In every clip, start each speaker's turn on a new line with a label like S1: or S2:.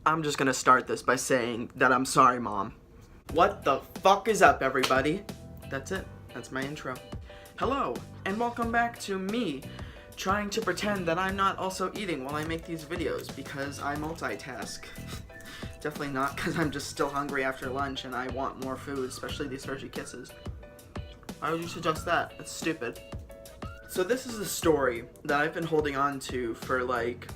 S1: I'm just gonna start this by saying that I'm sorry, Mom. What the fuck is up, everybody? That's it. That's my intro. Hello, and welcome back to me trying to pretend that I'm not also eating while I make these videos because I multitask. Definitely not because I'm just still hungry after lunch and I want more food, especially these Hershey Kisses. Why would you suggest that? That's stupid. So this is a story that I've been holding on to for like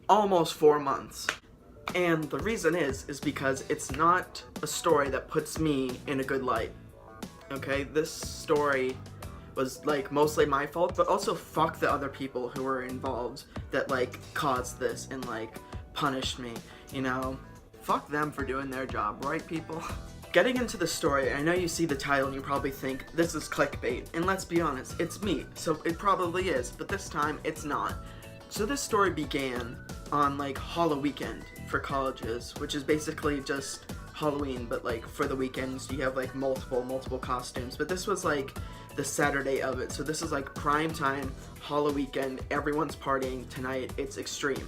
S1: almost 4 months. And the reason is because it's not a story that puts me in a good light. Okay, this story was like mostly my fault, but also fuck the other people who were involved that like caused this and like punished me, you know? Fuck them for doing their job, right, people? Getting into the story, I know you see the title and you probably think this is clickbait, and let's be honest, it's me, so it probably is, but this time it's not. So this story began on like Halloween weekend for colleges, which is basically just Halloween, but like for the weekends you have like multiple costumes, but this was like the Saturday of it, so this is like prime time, Halloween weekend, everyone's partying tonight, it's extreme.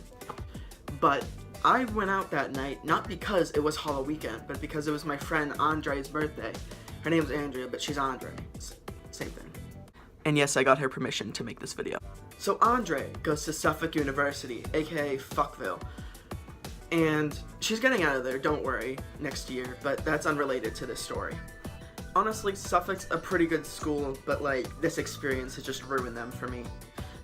S1: But I went out that night, not because it was Halloween weekend, but because it was my friend Andre's birthday. Her name's Andrea, but she's Andre, same thing. And yes, I got her permission to make this video. So Andre goes to Suffolk University, aka Fuckville. And she's getting out of there, don't worry, next year, but that's unrelated to this story. Honestly, Suffolk's a pretty good school, but like, this experience has just ruined them for me.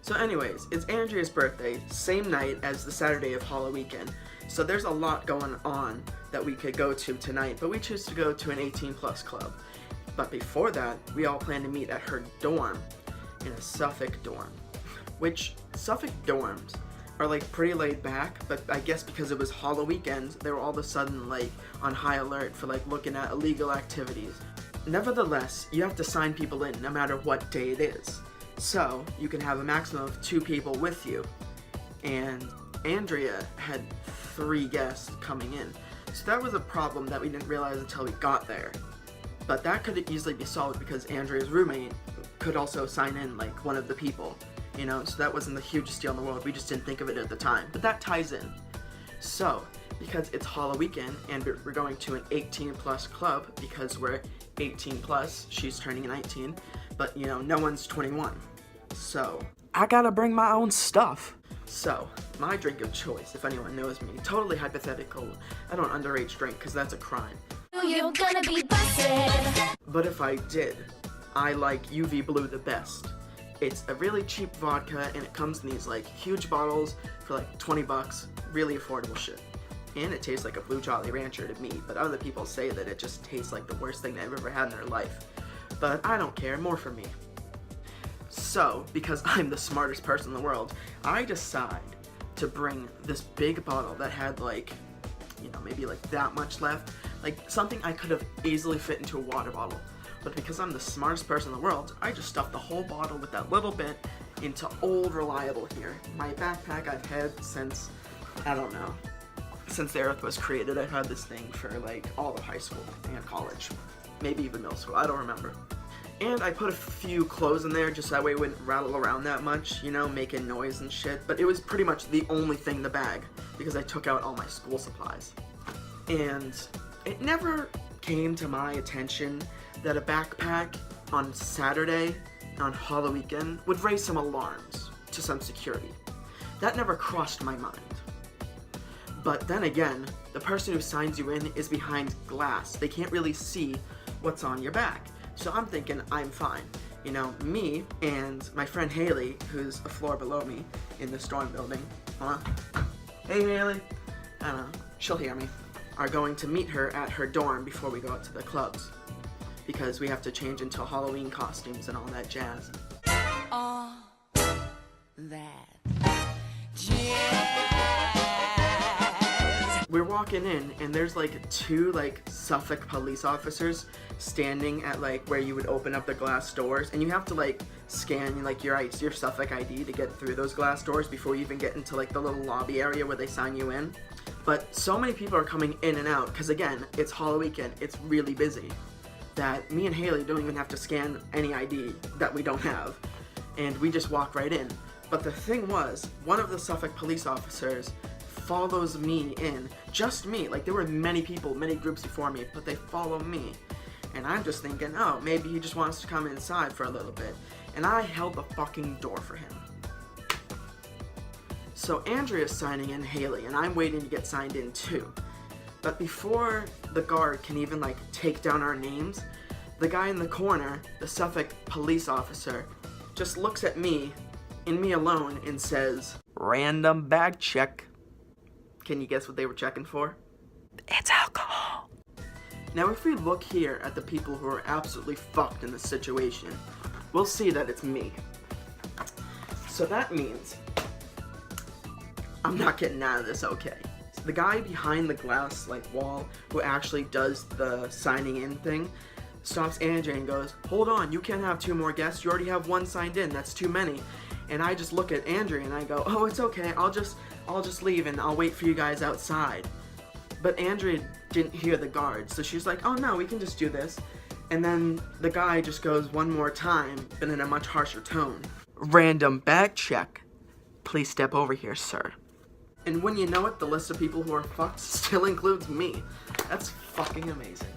S1: So anyways, it's Andrea's birthday, same night as the Saturday of Halloween weekend. So there's a lot going on that we could go to tonight, but we choose to go to an 18+ club. But before that, we all plan to meet at her dorm, in a Suffolk dorm. Which, Suffolk dorms are like pretty laid back, but I guess because it was Halloween weekend, they were all of a sudden like on high alert for like looking at illegal activities. Nevertheless, you have to sign people in no matter what day it is. So, you can have a maximum of 2 people with you. And Andrea had 3 guests coming in. So that was a problem that we didn't realize until we got there. But that could easily be solved because Andrea's roommate could also sign in like one of the people. You know, so that wasn't the hugest deal in the world, we just didn't think of it at the time. But that ties in. So, because it's Halloween weekend and we're going to an 18+ club because we're 18+, she's turning 19, but you know, no one's 21. So, I gotta bring my own stuff. So, my drink of choice, if anyone knows me, totally hypothetical, I don't underage drink because that's a crime.
S2: You're gonna be busted.
S1: But if I did, I like UV Blue the best. It's a really cheap vodka and it comes in these like huge bottles for like 20 bucks, really affordable shit. And it tastes like a Blue Jolly Rancher to me, but other people say that it just tastes like the worst thing they've ever had in their life. But I don't care, more for me. So, because I'm the smartest person in the world, I decide to bring this big bottle that had like, you know, maybe like that much left, like something I could have easily fit into a water bottle. But because I'm the smartest person in the world, I just stuffed the whole bottle with that little bit into Old Reliable here. My backpack I've had since, I don't know, since the earth was created. I've had this thing for like all of high school and college. Maybe even middle school, I don't remember. And I put a few clothes in there just so that way it wouldn't rattle around that much, you know, making noise and shit. But it was pretty much the only thing in the bag because I took out all my school supplies. And it never came to my attention that a backpack on Saturday, on Halloween weekend, would raise some alarms to some security. That never crossed my mind. But then again, the person who signs you in is behind glass. They can't really see what's on your back. So I'm thinking I'm fine. You know, me and my friend Haley, who's a floor below me in this dorm building, hey Haley, I don't know, she'll hear me, are going to meet her at her dorm before we go out to the clubs. Because we have to change into Halloween costumes and all that jazz.
S2: All that jazz.
S1: we're walking in, and there's like two like Suffolk police officers standing at like where you would open up the glass doors, and you have to like scan like your Suffolk ID to get through those glass doors before you even get into like the little lobby area where they sign you in. But so many people are coming in and out because again, it's Halloween weekend, it's really busy, that me and Haley don't even have to scan any ID that we don't have, and we just walk right in. But the thing was, one of the Suffolk police officers follows me in, just me. Like, there were many people, many groups before me, but they follow me. And I'm just thinking, oh, maybe he just wants to come inside for a little bit. And I held the fucking door for him. So Andrea's signing in Haley, and I'm waiting to get signed in too. But before the guard can even like take down our names, the guy in the corner, the Suffolk police officer, just looks at me, and me alone, and says, "Random bag check." Can you guess what they were checking for? It's alcohol. Now if we look here at the people who are absolutely fucked in this situation, we'll see that it's me. So that means I'm not getting out of this okay. So the guy behind the glass like wall who actually does the signing in thing stops Andrea and goes, "Hold on, you can't have 2 more guests. You already have 1 signed in. That's too many." And I just look at Andrea and I go, "Oh, it's okay. I'll just leave and I'll wait for you guys outside." But Andrea didn't hear the guard, so she's like, "Oh no, we can just do this." And then the guy just goes one more time, but in a much harsher tone. "Random bag check. Please step over here, sir." And when you know it, the list of people who are fucked still includes me. That's fucking amazing.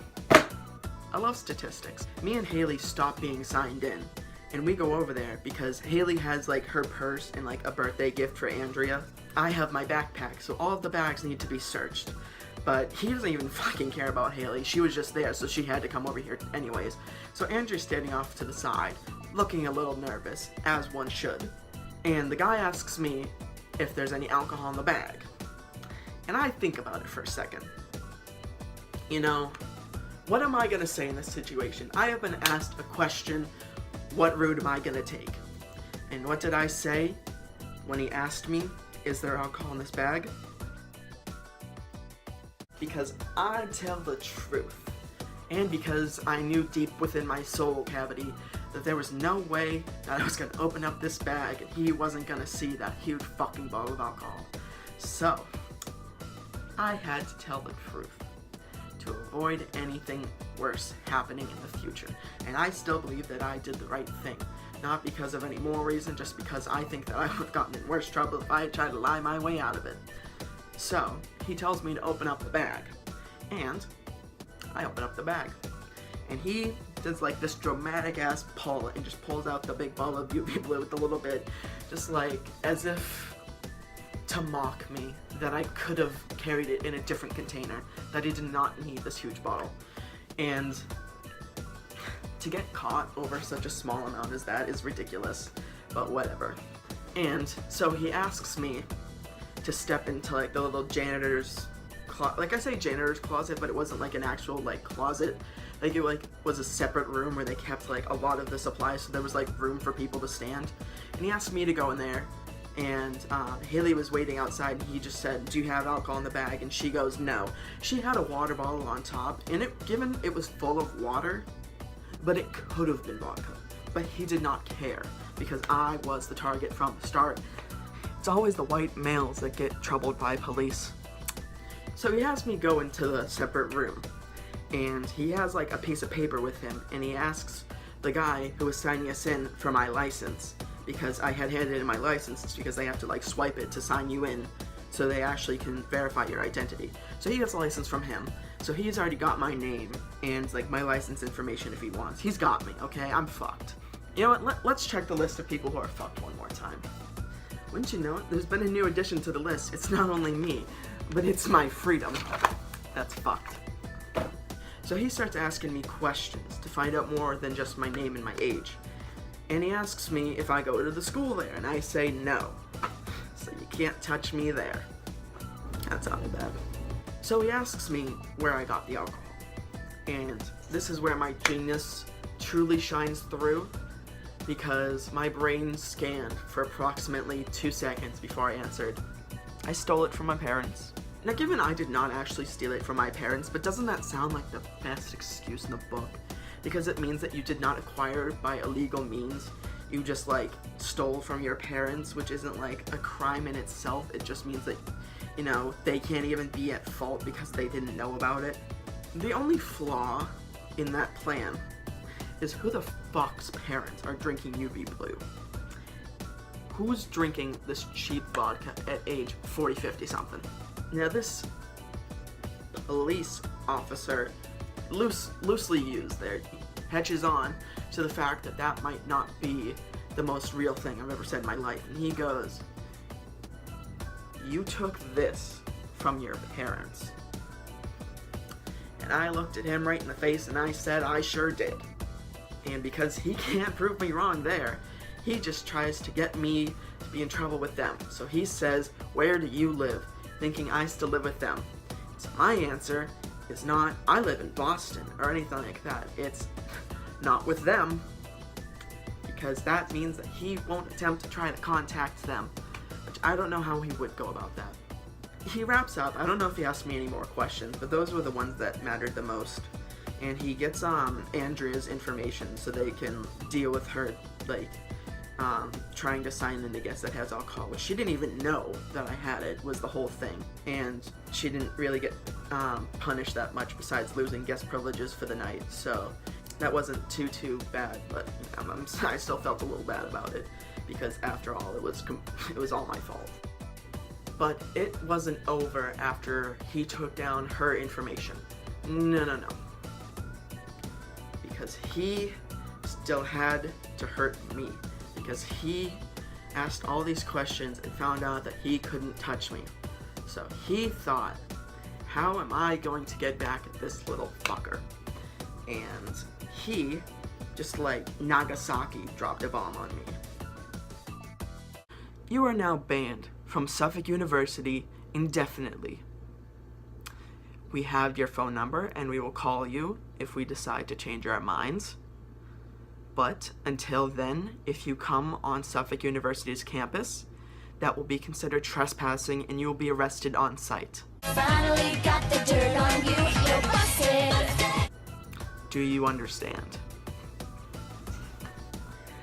S1: I love statistics. Me and Haley stop being signed in, and we go over there because Haley has like her purse and like a birthday gift for Andrea. I have my backpack, so all of the bags need to be searched. But he doesn't even fucking care about Haley. She was just there, so she had to come over here anyways. So Andrea's standing off to the side, looking a little nervous, as one should. And the guy asks me if there's any alcohol in the bag. And I think about it for a second. You know, what am I gonna say in this situation? I have been asked a question, what route am I gonna take? And what did I say when he asked me, is there alcohol in this bag? Because I tell the truth. And because I knew deep within my soul cavity that there was no way that I was gonna open up this bag and he wasn't gonna see that huge fucking bottle of alcohol. So, I had to tell the truth to avoid anything worse happening in the future. And I still believe that I did the right thing. Not because of any moral reason, just because I think that I would have gotten in worse trouble if I had tried to lie my way out of it. So, he tells me to open up the bag. And I open up the bag. And he does like this dramatic ass pull and just pulls out the big bottle of UV blue with a little bit, just like as if to mock me that I could have carried it in a different container, that I did not need this huge bottle. And to get caught over such a small amount as that is ridiculous, but whatever. And so he asks me to step into like the little janitor's like I say janitor's closet, but it wasn't like an actual like closet. Like it like was a separate room where they kept like a lot of the supplies, so there was like room for people to stand. And he asked me to go in there, and Haley was waiting outside, and he just said, "Do you have alcohol in the bag?" And she goes, "No." She had a water bottle on top, and given it was full of water, but it could have been vodka. But he did not care, because I was the target from the start. It's always the white males that get troubled by police. So he has me go into the separate room, and he has like a piece of paper with him, and he asks the guy who was signing us in for my license, because I had handed in my license, because they have to like swipe it to sign you in, so they actually can verify your identity. So he gets a license from him, so he's already got my name and like my license information if he wants. He's got me, okay? I'm fucked. You know what, let's check the list of people who are fucked one more time. Wouldn't you know it, there's been a new addition to the list. It's not only me, but it's my freedom. That's fucked. So he starts asking me questions to find out more than just my name and my age. And he asks me if I go to the school there, and I say no. So you can't touch me there. That's not bad. So he asks me where I got the alcohol. And this is where my genius truly shines through, because my brain scanned for approximately 2 seconds before I answered. I stole it from my parents. Now, given I did not actually steal it from my parents, but doesn't that sound like the best excuse in the book? Because it means that you did not acquire it by illegal means. You just, like, stole from your parents, which isn't, like, a crime in itself. It just means that, you know, they can't even be at fault because they didn't know about it. The only flaw in that plan is who the fuck's parents are drinking UV Blue? Who's drinking this cheap vodka at age 40, 50 something? Now, this police officer, loosely used there, hedges on to the fact that that might not be the most real thing I've ever said in my life. And he goes, "You took this from your parents." And I looked at him right in the face and I said, "I sure did." And because he can't prove me wrong there, he just tries to get me to be in trouble with them. So he says, "Where do you live?" thinking I still live with them. So my answer is not, "I live in Boston," or anything like that. It's not with them, because that means that he won't attempt to try to contact them, which I don't know how he would go about that. He wraps up. I don't know if he asked me any more questions, but those were the ones that mattered the most. And he gets Andrea's information so they can deal with her, like, trying to sign in to guess that has alcohol, which she didn't even know that I had it, was the whole thing. And she didn't really get punished that much besides losing guest privileges for the night, so that wasn't too bad, but I still felt a little bad about it, because after all, it was all my fault. But it wasn't over after he took down her information. No. Because he still had to hurt me. Because he asked all these questions and found out that he couldn't touch me. So he thought, how am I going to get back at this little fucker? And he, just like Nagasaki, dropped a bomb on me. You are now banned from Suffolk University indefinitely. We have your phone number and we will call you if we decide to change our minds. But until then, if you come on Suffolk University's campus, that will be considered trespassing and you will be arrested on site.
S2: Finally got the dirt on you, you're busted.
S1: Do you understand?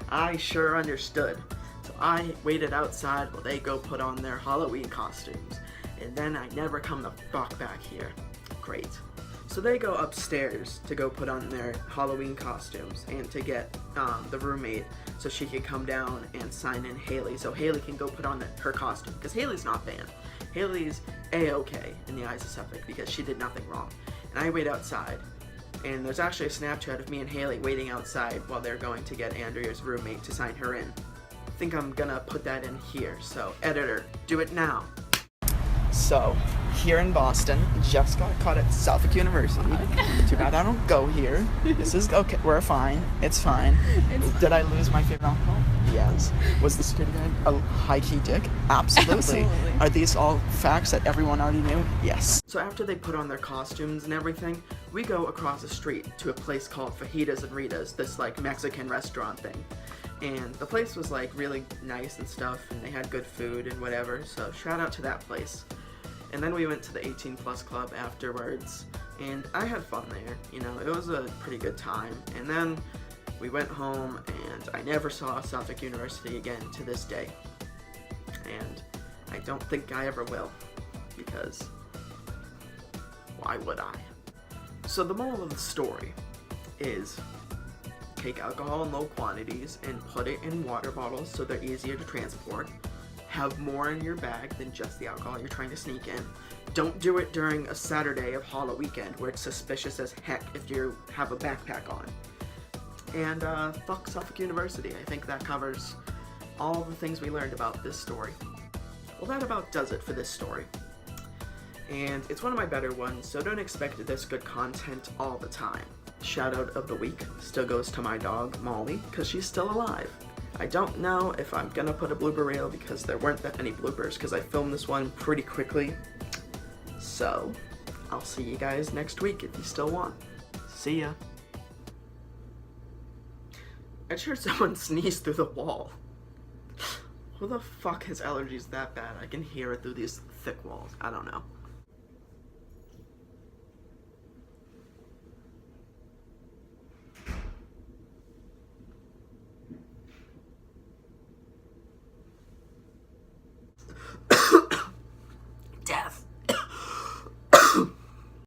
S1: I sure understood. So I waited outside while they go put on their Halloween costumes. And then I never come the fuck back here. Great. So they go upstairs to go put on their Halloween costumes and to get the roommate so she can come down and sign in Haley so Haley can go put on her costume, because Haley's not banned. Haley's A-okay in the eyes of Suffolk because she did nothing wrong. And I wait outside, and there's actually a Snapchat of me and Haley waiting outside while they're going to get Andrea's roommate to sign her in. I think I'm gonna put that in here, so editor, do it now. So, here in Boston, just got caught at Suffolk University. Too bad I don't go here. This is okay. We're fine. It's fine. Did I lose my favorite alcohol? Yes. Was the security guard a high-key dick? Absolutely. Are these all facts that everyone already knew? Yes. So after they put on their costumes and everything, we go across the street to a place called Fajitas and Ritas, this like Mexican restaurant thing. And the place was like really nice and stuff, and they had good food and whatever, so shout out to that place. And then we went to the 18 Plus Club afterwards, and I had fun there, you know, it was a pretty good time. And then we went home, and I never saw Suffolk University again to this day. And I don't think I ever will, because why would I? So the moral of the story is, take alcohol in low quantities and put it in water bottles so they're easier to transport. Have more in your bag than just the alcohol you're trying to sneak in. Don't do it during a Saturday of Halloween weekend where it's suspicious as heck if you have a backpack on. And fuck Suffolk University. I think that covers all the things we learned about this story. Well, that about does it for this story. And it's one of my better ones, so don't expect this good content all the time. Shout out of the week still goes to my dog, Molly, because she's still alive. I don't know if I'm gonna put a blooper reel because there weren't that many bloopers because I filmed this one pretty quickly. So, I'll see you guys next week if you still want. See ya. I just heard someone sneeze through the wall. Who the fuck has allergies that bad? I can hear it through these thick walls. I don't know.